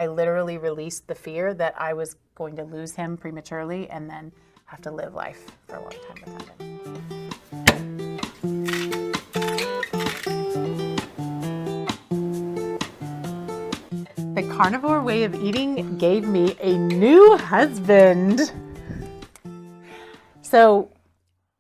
I literally released the fear that I was going to lose him prematurely and then have to live life for a long time without him. The carnivore way of eating gave me a new husband. So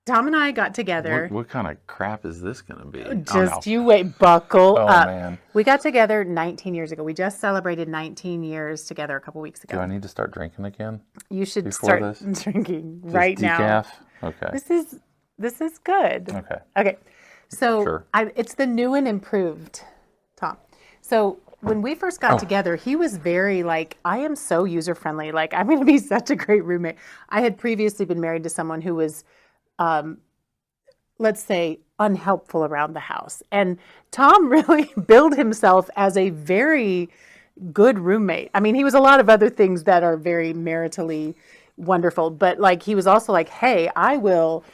Tom and I got together. What kind of crap is this going to be? Just you wait, buckle up. Man. We got together 19 years ago. We just celebrated 19 years together a couple weeks ago. Do I need to start drinking again? You should start drinking right now. Decaf? Okay. This is good. Okay. So sure. It's the new and improved, Tom. So when we first got together, he was very like, I am so user friendly. Like, I'm going to be such a great roommate. I had previously been married to someone who was let's say, unhelpful around the house. And Tom really billed himself as a very good roommate. I mean, he was a lot of other things that are very maritally wonderful, but like he was also like, hey, I will,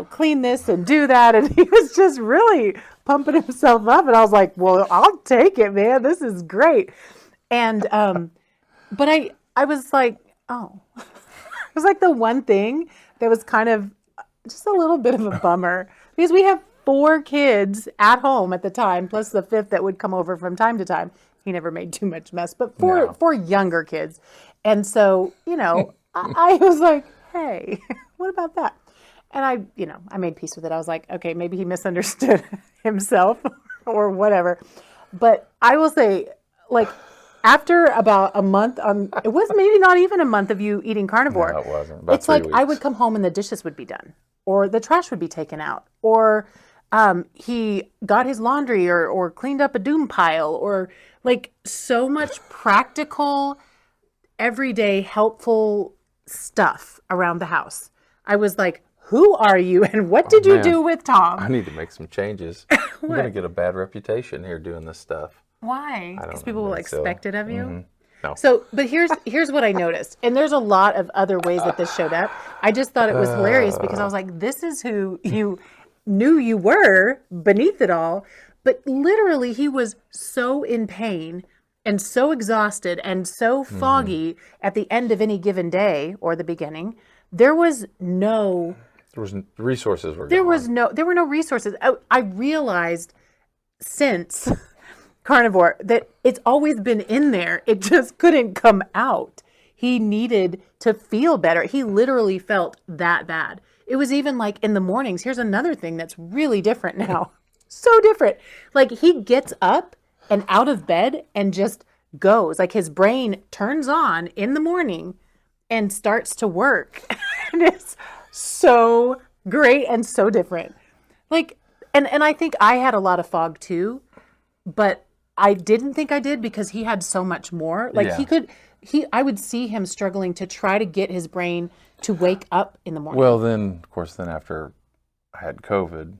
clean this and do that. And he was just really pumping himself up. And I was like, well, I'll take it, man. This is great. And, but I was like, oh, it was like the one thing that was kind of just a little bit of a bummer because we have 4 kids at home at the time, plus the 5th that would come over from time to time. He never made too much mess, but 4 younger kids. And so, I was like, hey, what about that? And I made peace with it. I was like, okay, maybe he misunderstood himself or whatever. But I will say, like, after about a month, it was maybe not even a month of you eating carnivore. No, it wasn't. About it's like 3 weeks. I would come home and the dishes would be done, or the trash would be taken out, or he got his laundry or cleaned up a doom pile, or like so much practical, everyday, helpful stuff around the house. I was like, who are you and what did you do with Tom? I need to make some changes. I'm going to get a bad reputation here doing this stuff. Why? Because people will expect it of you? Mm-hmm. No. So, but here's what I noticed. And there's a lot of other ways that this showed up. I just thought it was hilarious because I was like, this is who you knew you were beneath it all. But literally, he was so in pain and so exhausted and so foggy at the end of any given day or the beginning. There was no... resources were There gone. were no resources. I realized since Carnivore that it's always been in there. It just couldn't come out. He needed to feel better. He literally felt that bad. It was even like in the mornings. Here's another thing that's really different now. So different. Like he gets up and out of bed and just goes. Like his brain turns on in the morning and starts to work. And it's so great and so different. Like, and I think I had a lot of fog too, but I didn't think I did because he had so much more. Like I would see him struggling to try to get his brain to wake up in the morning. Well, then, of course, after I had COVID.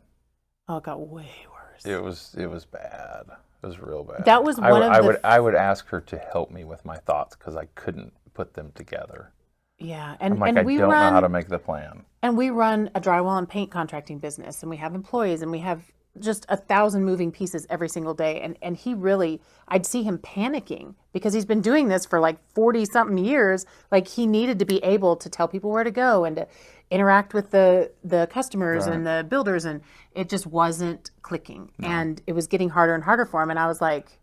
Oh, it got way worse. It was bad. It was real bad. That was I would ask her to help me with my thoughts because I couldn't put them together. Yeah, I don't know how to make the plan. And we run a drywall and paint contracting business, and we have employees, and we have just 1,000 moving pieces every single day. And he really, I'd see him panicking because he's been doing this for like 40 something years. Like he needed to be able to tell people where to go and to interact with the customers and the builders. And it just wasn't clicking. No. And it was getting harder and harder for him. And I was like,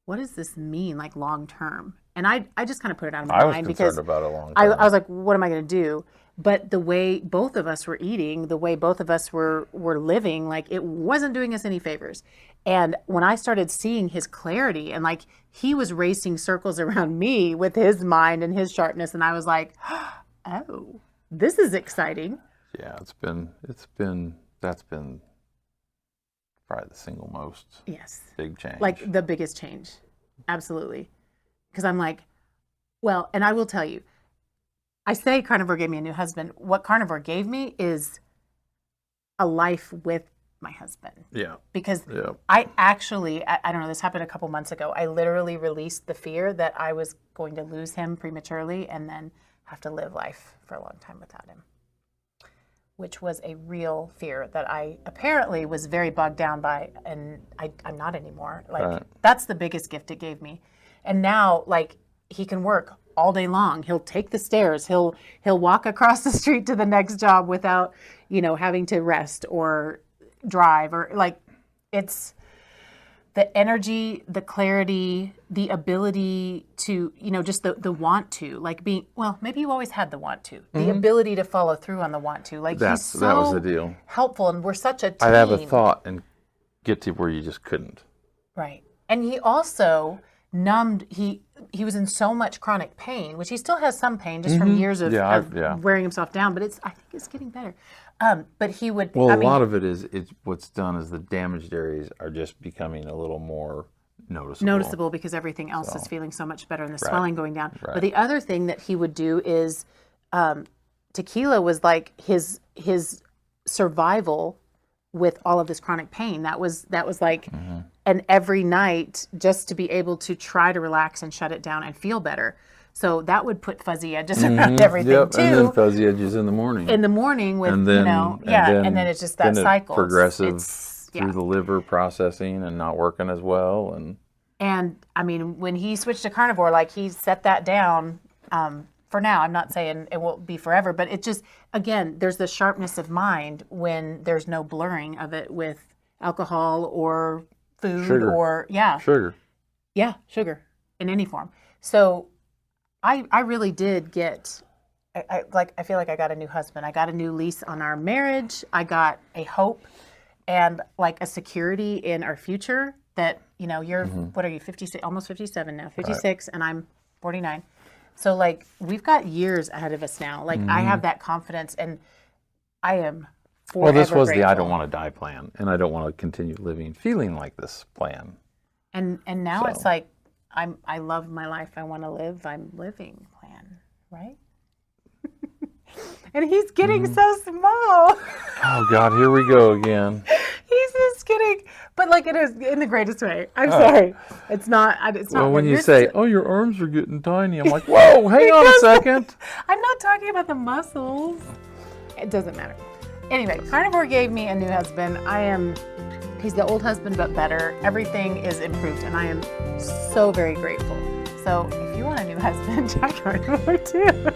what does this mean like long term? And I just kind of put it out of my mind because I was concerned about it long term. I was like, what am I going to do? But the way both of us were eating, the way both of us were living, like it wasn't doing us any favors. And when I started seeing his clarity and like he was racing circles around me with his mind and his sharpness, and I was like, oh, this is exciting. Yeah, that's been probably the single most big change. Like the biggest change. Absolutely. Because I'm like, well, and I will tell you, I say Carnivore gave me a new husband. What Carnivore gave me is a life with my husband. Yeah. Because I actually, I don't know, this happened a couple months ago. I literally released the fear that I was going to lose him prematurely and then have to live life for a long time without him, which was a real fear that I apparently was very bogged down by, and I'm not anymore. Like, that's the biggest gift it gave me. And now, like, he can work all day long. He'll take the stairs. He'll walk across the street to the next job without, having to rest or drive, or like, it's the energy, the clarity, the ability to, just the want to, like being, well, maybe you always had the want to, the ability to follow through on the want to. Like, he's so that was the deal. helpful, and we're such a team. I'd have a thought and get to where you just couldn't. Right. And he also numbed, he was in so much chronic pain, which he still has some pain just from years of wearing himself down, but I think it's getting better. But he would, well, a lot of it is, it's what's done is the damaged areas are just becoming a little more noticeable because everything else is feeling so much better and the swelling going down. Right. But the other thing that he would do is, tequila was like his survival with all of this chronic pain. That was like, and every night, just to be able to try to relax and shut it down and feel better. So that would put fuzzy edges around everything too. And then fuzzy edges in the morning. In the morning with, and then it's just that cycle. Progressive through the liver processing and not working as well. And I mean, when he switched to carnivore, like, he set that down for now. I'm not saying it won't be forever, but it just, again, there's the sharpness of mind when there's no blurring of it with alcohol or food or sugar. Yeah, sugar in any form. So I really did get, I feel like I got a new husband. I got a new lease on our marriage. I got a hope and like a security in our future that, you're, what are you, 56, almost 57 now, 56, and I'm 49. So like, we've got years ahead of us now. Like, I have that confidence, and I am forever Well, this was grateful. the I don't want to die plan, and I don't want to continue living feeling like this plan. And now it's like, I love my life. I want to live. I'm living plan, right? And he's getting so small. Oh God, here we go again. He's just getting, but like, it is in the greatest way. I'm sorry. It's not. It's not. Well, when you say, "Oh, your arms are getting tiny," I'm like, "Whoa, hang on a second." I'm not talking about the muscles. It doesn't matter. Anyway, Carnivore gave me a new husband. He's the old husband, but better. Everything is improved, and I am so very grateful. So if you want a new husband, try Carnivore too.